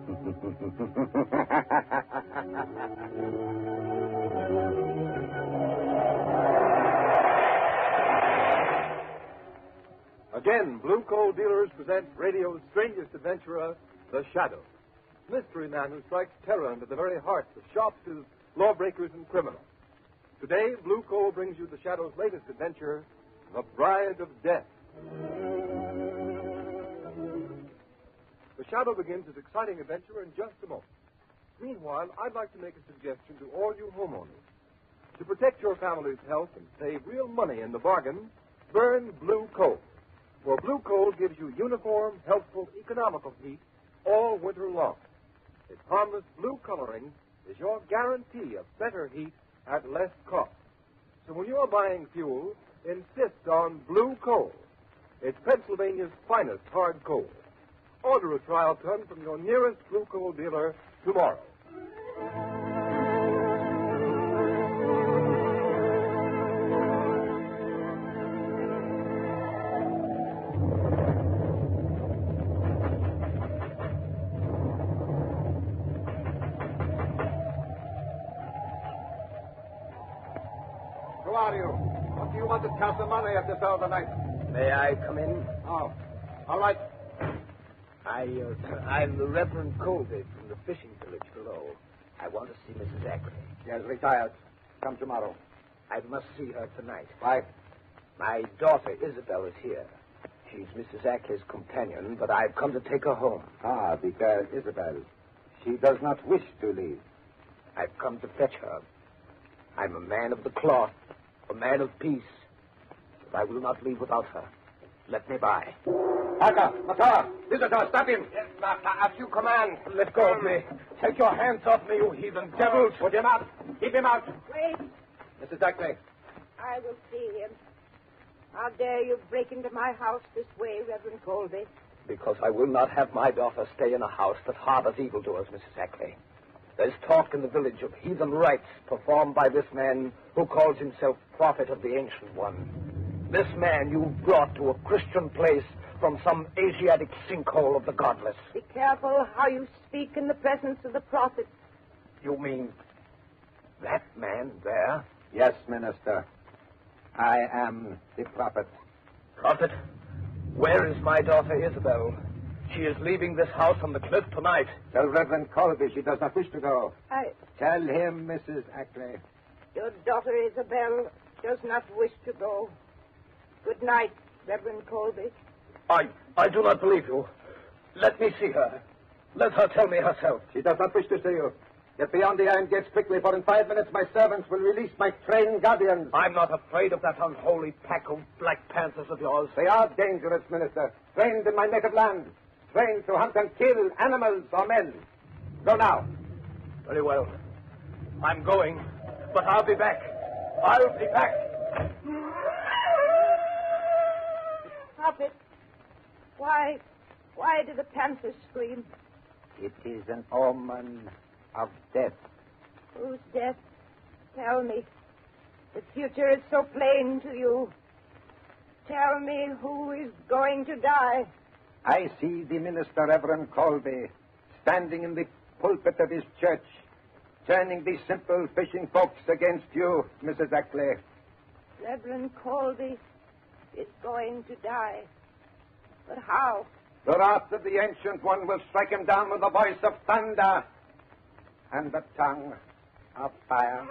Again, Blue Coal Dealers present radio's strangest adventurer, the Shadow. Mystery man who strikes terror into the very hearts of shopkeepers, lawbreakers, and criminals. Today, Blue Coal brings you the Shadow's latest adventure, The Bride of Death. The Shadow begins his exciting adventure in just a moment. Meanwhile, I'd like to make a suggestion to all you homeowners. To protect your family's health and save real money in the bargain, burn Blue Coal. For Blue Coal gives you uniform, healthful, economical heat all winter long. Its harmless blue coloring is your guarantee of better heat at less cost. So when you're buying fuel, insist on Blue Coal. It's Pennsylvania's finest hard coal. Order a trial ton from your nearest Blue Coal dealer tomorrow. Who are you? What do you want to tell the money at this hour of the night? May I come in? Oh, all right. I'm the Reverend Colby from the fishing village below. I want to see Mrs. Ackley. She has retired. Come tomorrow. I must see her tonight. Why? My daughter Isabel is here. She's Mrs. Ackley's companion, but I've come to take her home. Ah, because Isabel, she does not wish to leave. I've come to fetch her. I'm a man of the cloth, a man of peace, but I will not leave without her. Let me by. Matar! Visitor, stop him! Yes, master, as you command. Let go of me. Take your hands off me, you heathen devils. Put him out. Keep him out. Wait. Mrs. Ackley. I will see him. How dare you break into my house this way, Reverend Colby? Because I will not have my daughter stay in a house that harbors evildoers, Mrs. Ackley. There's talk in the village of heathen rites performed by this man who calls himself Prophet of the Ancient One. This man you brought to a Christian place from some Asiatic sinkhole of the godless. Be careful how you speak in the presence of the prophet. You mean that man there? Yes, Minister. I am the prophet. Prophet, where is my daughter Isabel? She is leaving this house on the cliff tonight. Tell Reverend Colby she does not wish to go. I... Tell him, Mrs. Ackley. Your daughter Isabel does not wish to go. Good night, Reverend Colby. I do not believe you. Let me see her. Let her tell me herself. She does not wish to see you. Get beyond the iron gates quickly, for in 5 minutes my servants will release my trained guardians. I'm not afraid of that unholy pack of Black Panthers of yours. They are dangerous, Minister. Trained in my native land. Trained to hunt and kill animals or men. Go now. Very well. I'm going, but I'll be back. I'll be back. Prophet, why do the panthers scream? It is an omen of death. Whose death? Tell me. The future is so plain to you. Tell me who is going to die. I see the minister, Reverend Colby, standing in the pulpit of his church, turning the simple fishing folks against you, Mrs. Ackley. Reverend Colby is going to die. But how? The wrath of the Ancient One will strike him down with the voice of thunder and the tongue of fire.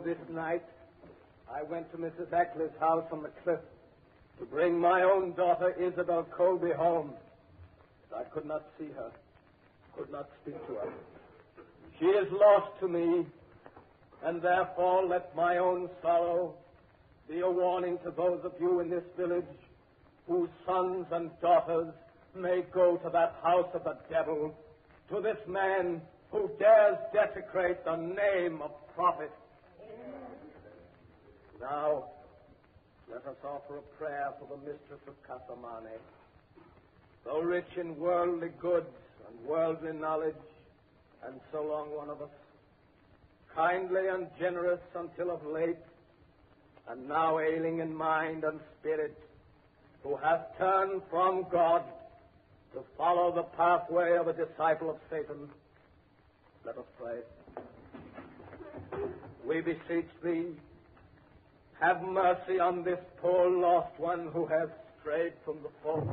This night, I went to Mrs. Ackley's house on the cliff to bring my own daughter Isabel Colby home. But I could not see her, could not speak to her. She is lost to me, and therefore let my own sorrow be a warning to those of you in this village whose sons and daughters may go to that house of the devil, to this man who dares desecrate the name of prophet. Now, let us offer a prayer for the mistress of Casamane. Though rich in worldly goods and worldly knowledge, and so long one of us, kindly and generous until of late, and now ailing in mind and spirit, who hath turned from God to follow the pathway of a disciple of Satan. Let us pray. We beseech thee, have mercy on this poor lost one who has strayed from the fold.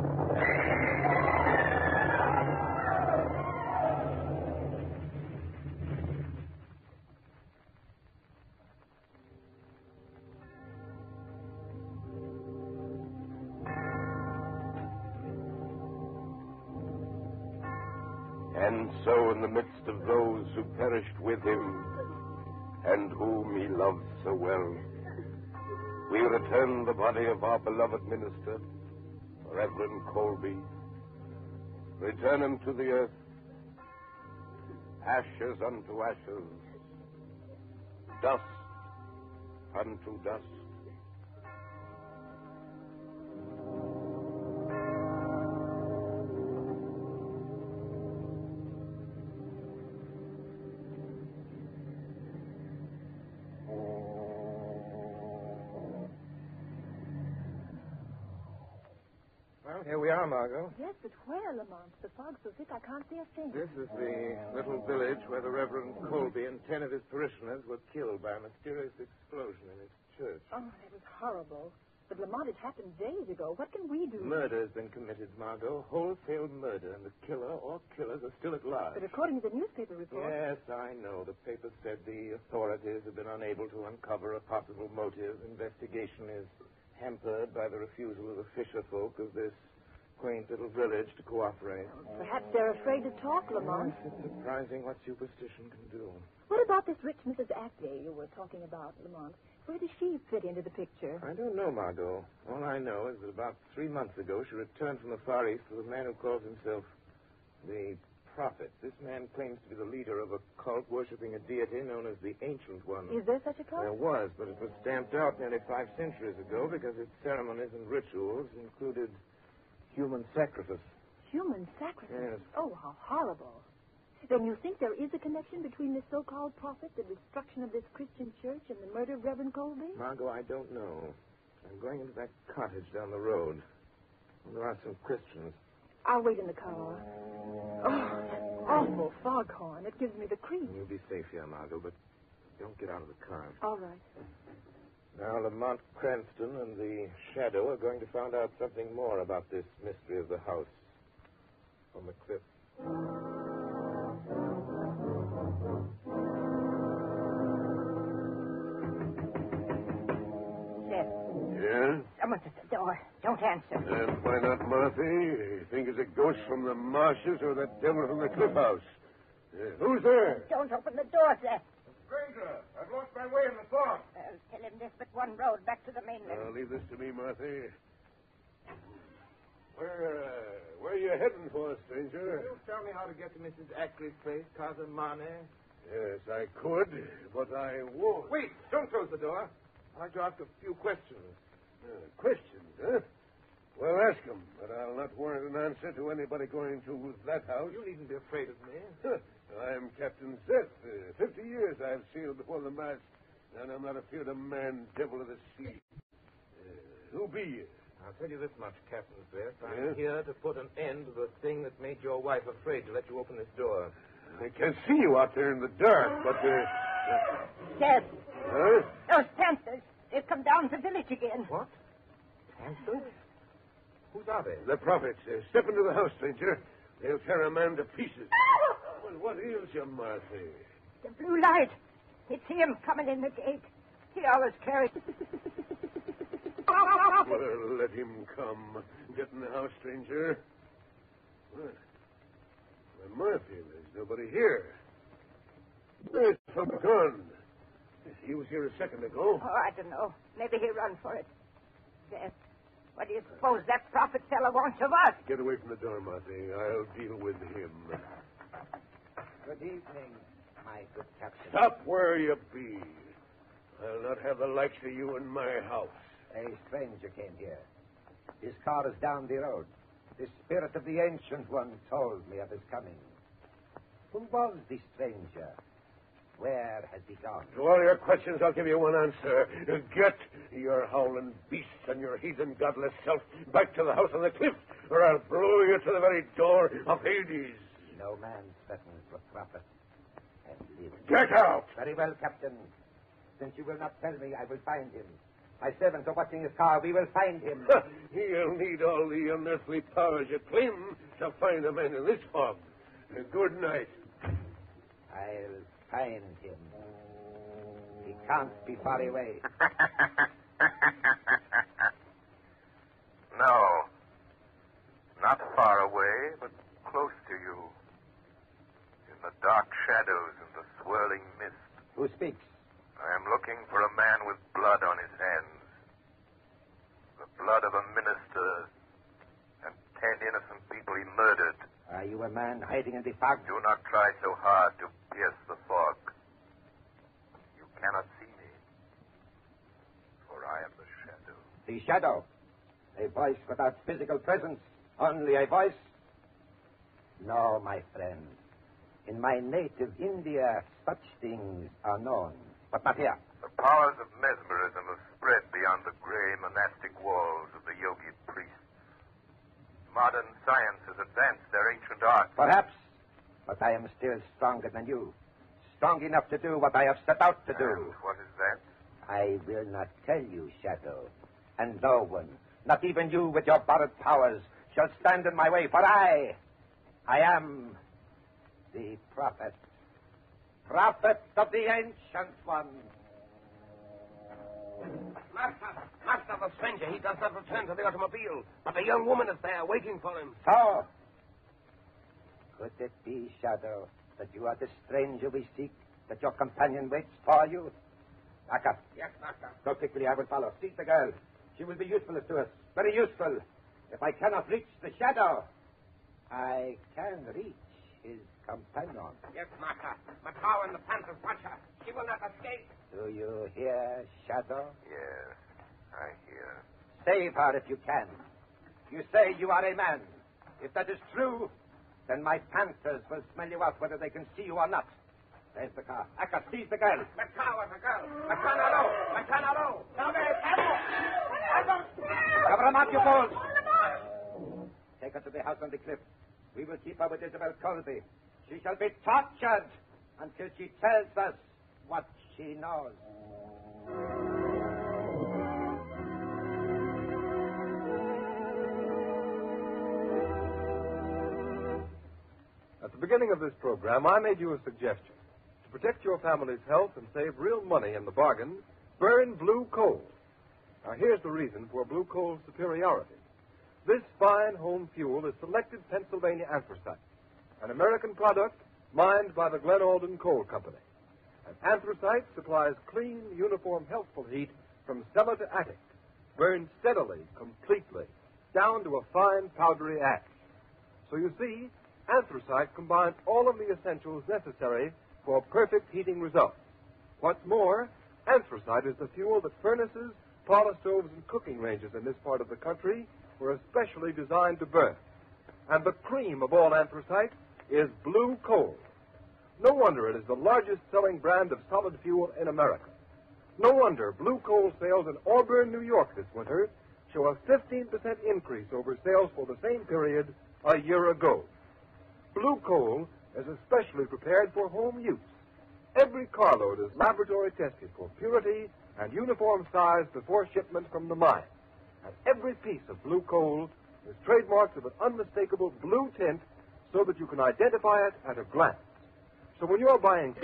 And so in the midst of those who perished with him, and whom he loved so well, we return the body of our beloved minister, Reverend Colby. Return him to the earth, ashes unto ashes, dust unto dust. Well, here we are, Margot. Yes, but where, Lamont? The fog's so thick I can't see a thing. This is the little village where the Reverend Colby and 10 of his parishioners were killed by a mysterious explosion in his church. Oh, that was horrible. But Lamont, it happened days ago. What can we do? Murder has been committed, Margot. Wholesale murder, and the killer or killers are still at large. But according to the newspaper report... Yes, I know. The paper said the authorities have been unable to uncover a possible motive. Investigation is hampered by the refusal of the fisher folk of this quaint little village to cooperate. Perhaps they're afraid to talk, Lamont. Yes, it's surprising what superstition can do. What about this rich Mrs. Ackley you were talking about, Lamont? Where does she fit into the picture? I don't know, Margot. All I know is that about 3 months ago she returned from the Far East with a man who calls himself the Prophet. This man claims to be the leader of a cult worshipping a deity known as the Ancient One. Is there such a cult? There was, but it was stamped out nearly 5 centuries ago because its ceremonies and rituals included human sacrifice. Human sacrifice? Yes. Oh, how horrible. Then you think there is a connection between this so-called prophet, the destruction of this Christian church, and the murder of Reverend Colby? Margot, I don't know. I'm going into that cottage down the road. There are some Christians. I'll wait in the car. Oh, that awful foghorn. It gives me the creeps. You'll be safe here, Margot, but don't get out of the car. All right. Now, Lamont Cranston and the Shadow are going to find out something more about this mystery of the house on the cliff. Seth, Yeah? someone's at the door. Don't answer. And why not, Marthy? You think it's a ghost from the marshes or that devil from the cliff house? Who's there? Don't open the door, Seth. Stranger, I've lost my way in the fog. Tell him there's but one road back to the mainland. Leave this to me, Marthy. Where are you heading for, stranger? Will you tell me how to get to Mrs. Ackley's place, Casamane? Yes, I could, but I won't. Wait, don't close the door. I'd like to ask a few questions. Questions, huh? Well, ask 'em, but I'll not warrant an answer to anybody going to that house. You needn't be afraid of me. I'm Captain Seth. 50 years I've sailed before the mast, and I'm not afeard of man, devil of the sea. Who be you? I'll tell you this much, Captain Seth. Yeah? I'm here to put an end to the thing that made your wife afraid to let you open this door. I can't see you out there in the dark, but... Seth, Huh? those panthers, they've come down the village again. What? Panthers? Whose are they? The prophets. Step into the house, stranger. They'll tear a man to pieces. Well, what ails you, Marthy? The blue light. It's him coming in the gate. He always carries... Well, let him come. Get in the house, stranger. Well, Murphy, there's nobody here. Where's the gun? He was here a second ago. Oh, I don't know. Maybe he run for it. Seth, What do you suppose that prophet fellow wants of us? Get away from the door, Marty. I'll deal with him. Good evening, my good captain. Stop where you be. I'll not have the likes of you in my house. A stranger came here. His car is down the road. The spirit of the Ancient One told me of his coming. Who was the stranger? Where has he gone? To all your questions, I'll give you one answer. Get your howling beasts and your heathen godless self back to the house on the cliff, or I'll blow you to the very door of Hades. No man threatens the prophet and lives. Get out! Very well, Captain. Since you will not tell me, I will find him. My servants are watching his car. We will find him. He'll need all the unearthly powers you claim to find a man in this fog. Good night. I'll find him. He can't be far away. No. Not far away, but close to you. In the dark shadows and the swirling mist. Who speaks? I am looking for a man with blood on his hands. The blood of a minister and 10 innocent people he murdered. Are you a man hiding in the fog? Do not try so hard to pierce the fog. You cannot see me, for I am the shadow. The shadow. A voice without physical presence. Only a voice. No, my friend. In my native India, such things are known. But not here. The powers of mesmerism have spread beyond the gray monastic walls of the yogi priests. Modern science has advanced their ancient art. Perhaps. But I am still stronger than you. Strong enough to do what I have set out to do. And what is that? I will not tell you, Shadow. And no one, not even you with your borrowed powers, shall stand in my way, for I am the prophet. Prophet of the Ancient One. Master, the stranger, he does not return to the automobile, but the young woman is there waiting for him. So, could it be, Shadow, that you are the stranger we seek, that your companion waits for you? Aka. Yes, master. Go quickly, I will follow. Seize the girl. She will be useful to us. Very useful. If I cannot reach the Shadow, I can reach his companion. Yes, master. But how and the Panthers watch her? She will not escape. Do you hear, Shadow? Yes, I hear. Save her if you can. You say you are a man. If that is true, then my Panthers will smell you out whether they can see you or not. There's the car. Aka, seize the girl. The car the girl. Matanalo. Cover him up, you fools. Take her to the house on the cliff. We will keep her with Isabel Colby. She shall be tortured until she tells us what she knows. At the beginning of this program, I made you a suggestion. To protect your family's health and save real money in the bargain, burn blue coal. Now, here's the reason for blue coal's superiority. This fine home fuel is selected Pennsylvania anthracite, an American product mined by the Glen Alden Coal Company. And anthracite supplies clean, uniform, healthful heat from cellar to attic, burned steadily, completely, down to a fine, powdery ash. So you see, anthracite combines all of the essentials necessary for perfect heating results. What's more, anthracite is the fuel that furnaces, parlor stoves, and cooking ranges in this part of the country were especially designed to burn. And the cream of all anthracite is blue coal. No wonder it is the largest selling brand of solid fuel in America. No wonder blue coal sales in Auburn, New York this winter show a 15% increase over sales for the same period a year ago. Blue coal is especially prepared for home use. Every carload is laboratory tested for purity and uniform size before shipment from the mine. And every piece of blue coal is trademarked with an unmistakable blue tint so that you can identify it at a glance. So when you're buying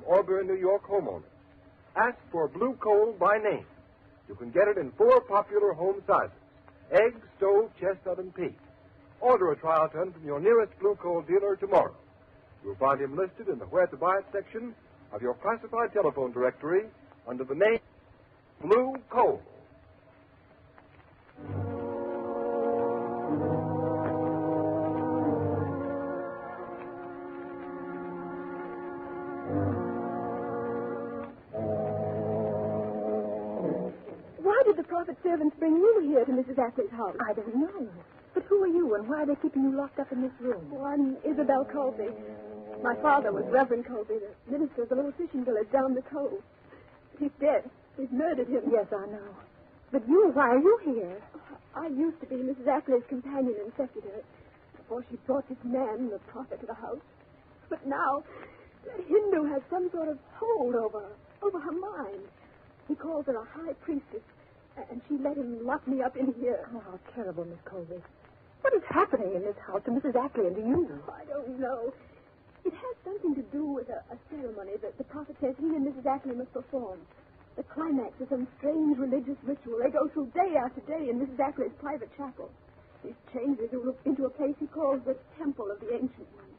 Auburn, New York homeowners, ask for blue coal by name. You can get it in 4 popular home sizes: egg, stove, chestnut, and pea. Order a trial ton from your nearest blue coal dealer tomorrow. You'll find him listed in the Where to Buy It section of your classified telephone directory under the name Blue Coal. Why did the prophet's servants bring you here to Mrs. Ackley's house? I don't know. But who are you, and why are they keeping you locked up in this room? Oh, I'm Isabel Colby. My father was Reverend Colby, the minister of the little fishing village down the cove. He's dead. We've murdered him. Yes, I know. But why are you here? I used to be Mrs. Ackley's companion and secretary before she brought this man, the prophet, to the house. But now, that Hindu has some sort of hold over her mind. He calls her a high priestess, and she let him lock me up in here. Oh, how terrible, Miss Colby. What is happening in this house to Mrs. Ackley and to you? Oh, I don't know. It has something to do with a ceremony that the prophet says he and Mrs. Ackley must perform. The climax of some strange religious ritual they go through day after day in Mrs. Ackley's private chapel. He's changed it into a place he calls the Temple of the Ancient One.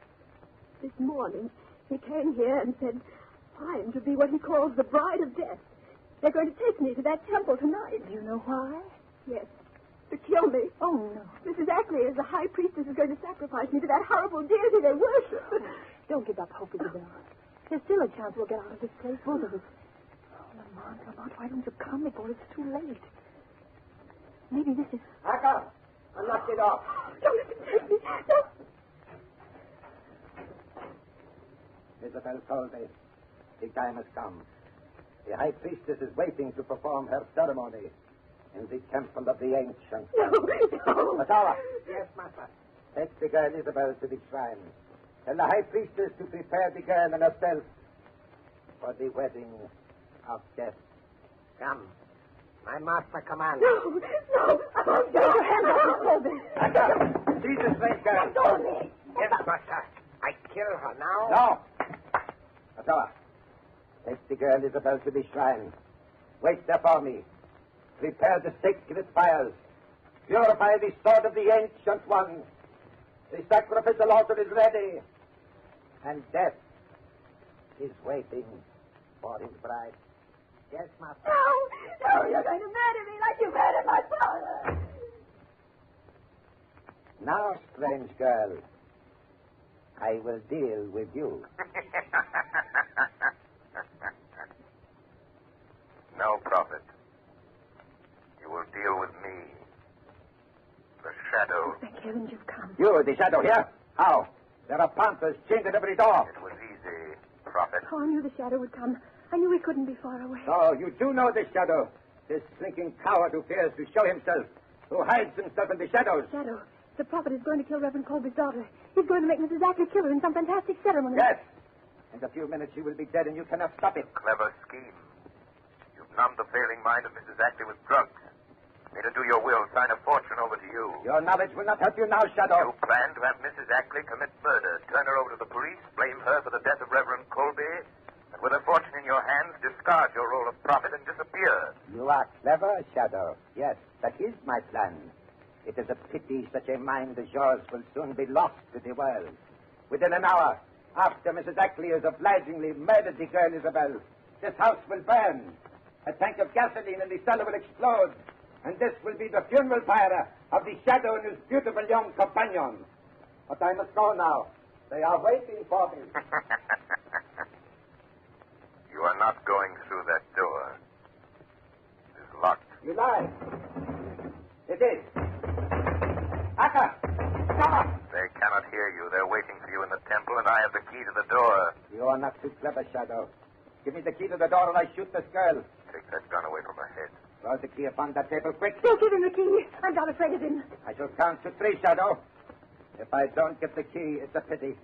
This morning, he came here and said, I'm to be what he calls the Bride of Death. They're going to take me to that temple tonight. Do you know why? Yes. To kill me. Oh, no. Mrs. Ackley, as the high priestess, is going to sacrifice me to that horrible deity they worship. Don't give up hope, Isabel. There's still a chance we'll get out of this place, both of us. Oh, Lamont, why don't you come before it's too late? Maybe this is... Aka, unlock the door. Don't let them take me. No. Isabel Colby, the time has come. The high priestess is waiting to perform her ceremony in the temple of the ancient. No. Matala. Yes, master. Take the girl Isabel to the shrine. Tell the high priestess to prepare the girl and herself for the wedding of death. Come. My master commands. No. I won't go. Your hands off Miss Colby. Aka, see this way, girl. Let go of me. Yes, master. I kill her now. No. Matala. Take the girl Isabel to the shrine. Wait there for me. Prepare the sacred fires. Purify the sword of the Ancient One. The sacrificial altar is ready. And death is waiting for his bride. Yes, master. No, you're going to murder me like you murdered my father. Now, strange girl, I will deal with you. No, Prophet. You will deal with me. The Shadow. Thank heavens you've come. You, the shadow here? How? There are panthers chained at every door. It was easy, Prophet. Oh, I knew the shadow would come. I knew he couldn't be far away. Oh, you do know this shadow. This slinking coward who fears to show himself, who hides himself in the shadows. Shadow, the prophet is going to kill Reverend Colby's daughter. He's going to make Mrs. Ackley kill her in some fantastic ceremony. Yes. In a few minutes she will be dead and you cannot stop it. Clever scheme. You've numbed the failing mind of Mrs. Ackley with drugs. Made her do your will, sign a fortune over to you. Your knowledge will not help you now, Shadow. You plan to have Mrs. Ackley commit murder, turn her over to the police, blame her for the death of Reverend Colby, and with her fortune in your hands, discard your role of prophet and disappear. You are clever, Shadow. Yes, that is my plan. It is a pity such a mind as yours will soon be lost to the world. Within an hour, after Mrs. Ackley has obligingly murdered the girl Isabel, this house will burn. A tank of gasoline in the cellar will explode. And this will be the funeral pyre of the Shadow and his beautiful young companion. But I must go now. They are waiting for me. You are not going through that door. It is locked. You lie. It is. Aka! Stop! They cannot hear you. They're waiting for you in the temple, and I have the key to the door. You are not too clever, Shadow. Give me the key to the door, and I shoot this girl. Take that gun away from her head. Throw the key upon that table, quick. Don't give him the key. I'm not afraid of him. I shall count to 3, Shadow. If I don't get the key, it's a pity.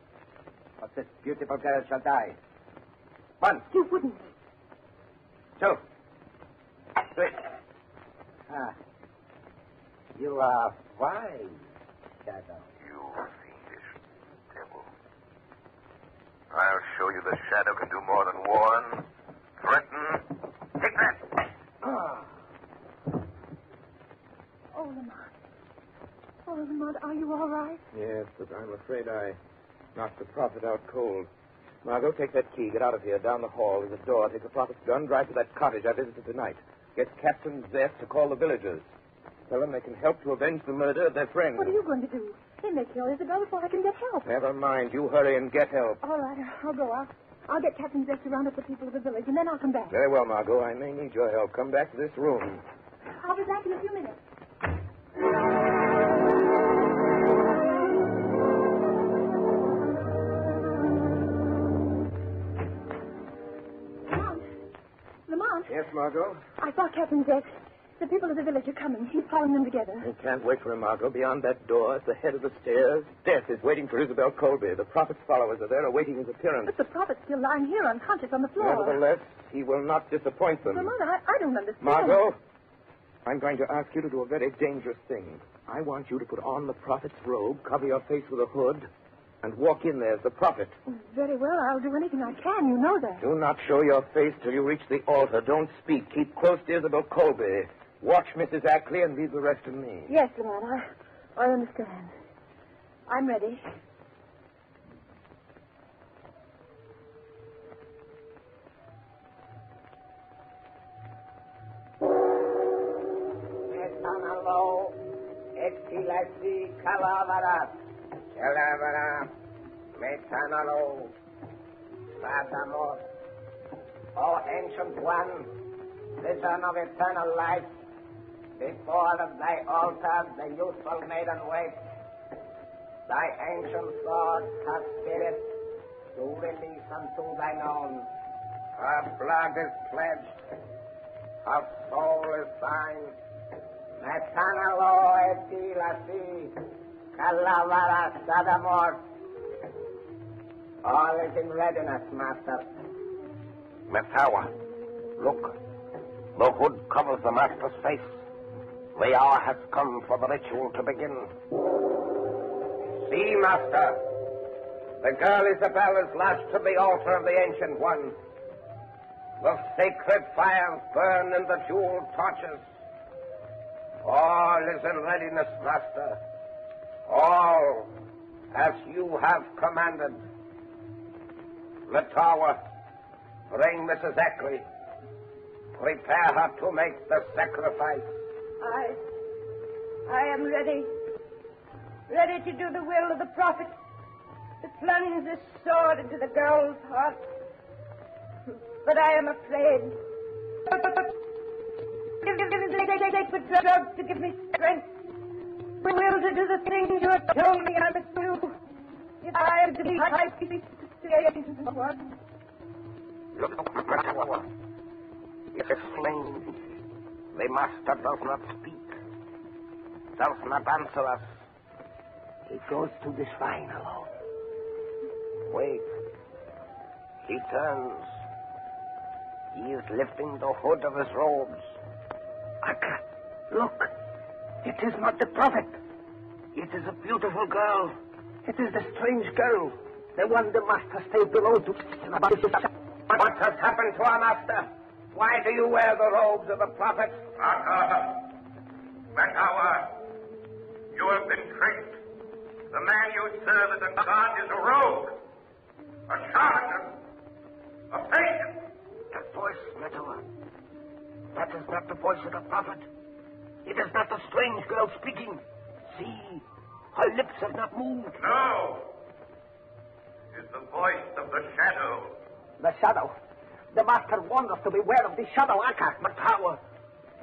But this beautiful girl shall die. 1. You wouldn't. 2. 3. You are wise, Shadow. You fiendish devil. I'll show you the Shadow can do more than warn, threaten. Take that. Oh, Lamont, are you all right? Yes, but I'm afraid I knocked the prophet out cold. Margot, take that key. Get out of here. Down the hall. There's a door. Take the prophet's gun. Drive to that cottage I visited tonight. Get Captain Zeth to call the villagers. Tell them they can help to avenge the murder of their friend. What are you going to do? They may kill Isabel before I can get help. Never mind. You hurry and get help. All right, I'll go. I'll get Captain Zest to round up the people of the village, and then I'll come back. Very well, Margot. I may need your help. Come back to this room. I'll be back in a few minutes. Lamont. Yes, Margot? I saw Captain Zest. The people of the village are coming. He's calling them together. We can't wait for him, Margot. Beyond that door, at the head of the stairs, Death is waiting for Isabel Colby. The prophet's followers are there awaiting his appearance. But the prophet's still lying here unconscious on the floor. Nevertheless, he will not disappoint them. Lamont, I don't understand. Margot, I'm going to ask you to do a very dangerous thing. I want you to put on the prophet's robe, cover your face with a hood, and walk in there as the prophet. Very well. I'll do anything I can. You know that. Do not show your face till you reach the altar. Don't speak. Keep close to Isabel Colby. Watch Mrs. Ackley and leave the rest to me. Yes, Lamont. I understand. I'm ready. Metanalo, exilasi Calavera, Metanalo, SHAD0W. O ancient one, vision of eternal life, before thy altar the youthful maiden waits. Thy ancient sword hath spirit to release unto thine own. Her blood is pledged, her soul is thine. Metanalo etilasi, Calavera SHAD0W. All is in readiness, master. Metawa, look. The hood covers the master's face. The hour has come for the ritual to begin. See, master. The girl Isabel is lashed to the altar of the Ancient One. The sacred fires burn in the jeweled torches. All is in readiness, master. All as you have commanded. Metawa, bring Mrs. Ackley. Prepare her to make the sacrifice. I am ready. Ready to do the will of the prophet. To plunge this sword into the girl's heart. But I am afraid. Take the drugs to give me strength. The will to do the things you have told me I must do. If I am to be high priest to the ancient one. Look, Metawa. It is plain. The master does not speak. Does not answer us. He goes to the shrine alone. Wait. He turns. He is lifting the hood of his robes. Akka, look. It is not the prophet. It is a beautiful girl. It is the strange girl. The one the master stayed below to... What has happened to our master? Why do you wear the robes of the prophet? Metawa, you have been tricked. The man you serve as a god is a rogue, a charlatan, a fake. That voice, Metawa. That is not the voice of the prophet. It is not the strange girl speaking. See, her lips have not moved. No. It is the voice of the shadow. The shadow. The master warned us to beware of the shadow, Akka. Metawa,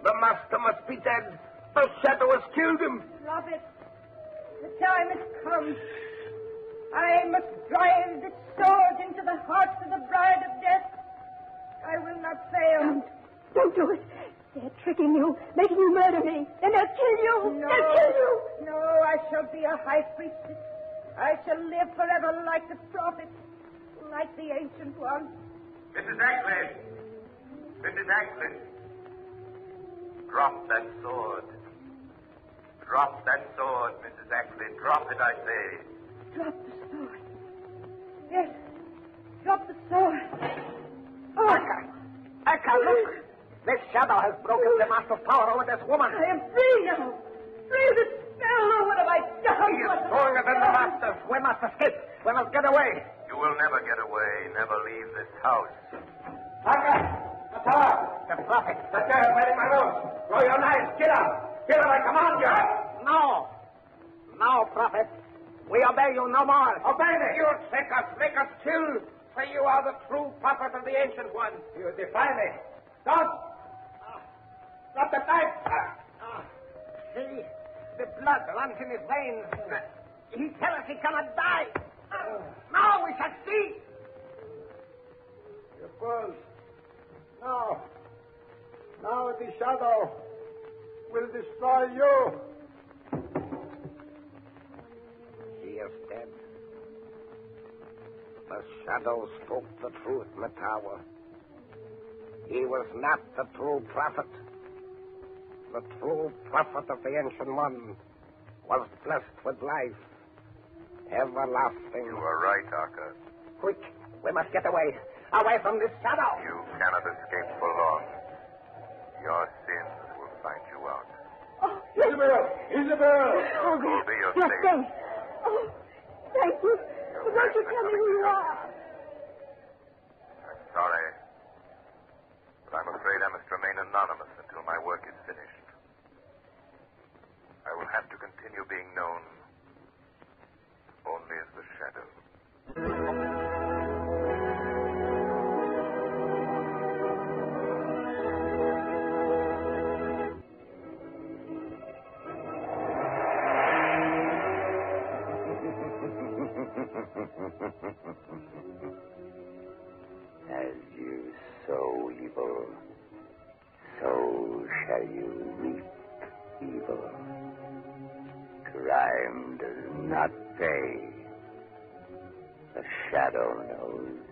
the master must be dead. The shadow has killed him. Prophet, the time has come. I must drive this sword into the heart of the bride of death. I will not fail. Don't do it. They're tricking you, making you murder me. Then they'll kill you. No. They'll kill you. No, I shall be a high priestess. I shall live forever like the prophet, like the ancient one. Mrs. Ackley. Mrs. Ackley. Drop that sword. Drop that sword, Mrs. Ackley. Drop it, I say. Drop the sword. Yes, drop the sword. Oh, Akka, look. This shadow has broken the master's power over this woman. I am free now. Free of the spell. Oh, what have I done? He is stronger than the master. We must escape. We must get away. You will never get away, never leave this house. Akka, the tower, the prophet, the girl wearing my robes. Throw your knives. Get out. Kill him, I command you! No. No, Prophet. We obey you no more. Obey me. You take us, make us kill, for you are the true prophet of the Ancient One. You defy me. Stop. Drop the knife. See, the blood runs in his veins. He tells us he cannot die. Now we shall see. Your pearls. Now. Now the shadow will destroy you. He is dead. The shadow spoke the truth in the tower. He was not the true prophet. The true prophet of the Ancient One was blessed with life, everlasting. You are right, Arca. Quick, we must get away. Away from this shadow. You cannot escape for long. Your sins will find you out. Oh, Isabel! Isabel! Oh, Colby, you're yes, safe. thanks. Oh, thank you. But won't you tell me who you are? I'm sorry, but I'm afraid I must remain anonymous until my work is finished. I will have to continue being known only as the Shadow. As you sow evil, so shall you reap evil. Crime does not pay. The shadow knows.